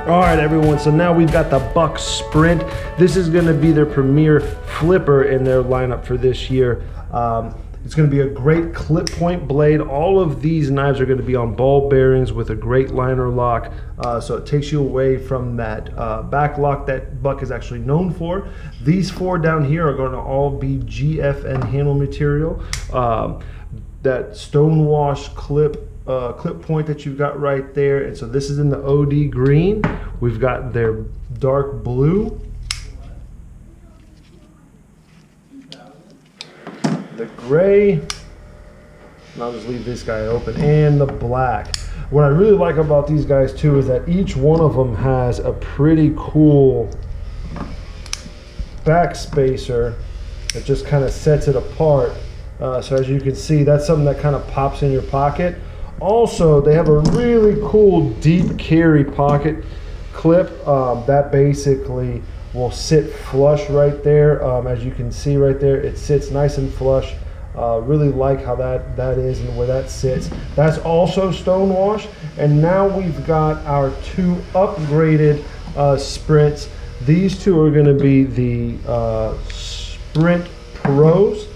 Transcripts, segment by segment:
All right, everyone, so now we've got the Buck Sprint. This is gonna be their premier flipper in their lineup for this year. It's gonna be a great clip point blade. All of these knives are gonna be on ball bearings with a great liner lock. So it takes you away from that back lock that Buck is actually known for. These four down here are gonna all be GFN handle material. That stonewash clip point that you've got right there, and so this is in the OD green. We've got their dark blue, the gray, and I'll just leave this guy open, and the black. What I really like about these guys too is that each one of them has a pretty cool back spacer that just kind of sets it apart. So as you can see, that's something that kind of pops in your pocket. Also, they have a really cool deep carry pocket clip that basically will sit flush right there. As you can see right there, it sits nice and flush. Really like how that is and where that sits. That's also stonewash. And now we've got our two upgraded Sprints. These two are going to be the Sprint Pros.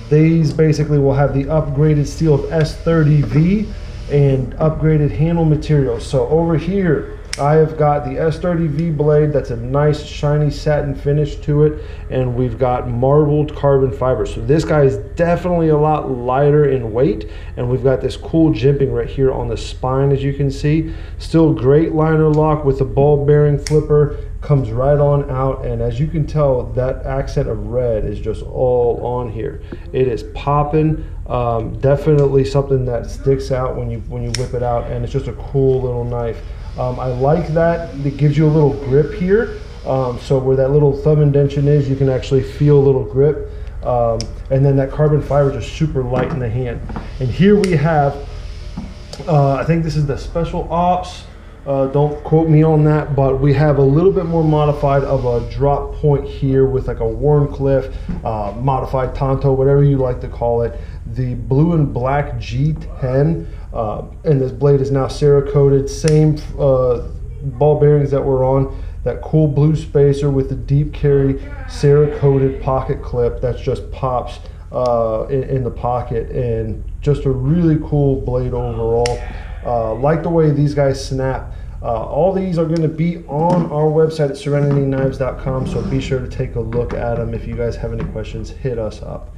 These basically will have the upgraded steel of S30V and upgraded handle material. So over here, I have got the S30V blade that's a nice shiny satin finish to it, and we've got marbled carbon fiber. So this guy is definitely a lot lighter in weight, and we've got this cool jimping right here on the spine, as you can see. Still great liner lock with the ball bearing flipper, comes right on out, and as you can tell, that accent of red is just all on here. It is popping. Definitely something that sticks out when you whip it out, and it's just a cool little knife. I like that it gives you a little grip here. So where that little thumb indention is, you can actually feel a little grip. And then that carbon fiber is just super light in the hand. And here we have, I think this is the Special Ops. Don't quote me on that, but we have a little bit more modified of a drop point here with like a Warncliffe, modified Tonto, whatever you like to call it. The blue and black G10, and this blade is now Cerakoted, same ball bearings that were on. That cool blue spacer with the deep carry Cerakoted pocket clip that just pops in the pocket, and just a really cool blade overall. Like the way these guys snap. All these are going to be on our website at serenityknives.com, so be sure to take a look at them. If you guys have any questions, hit us up.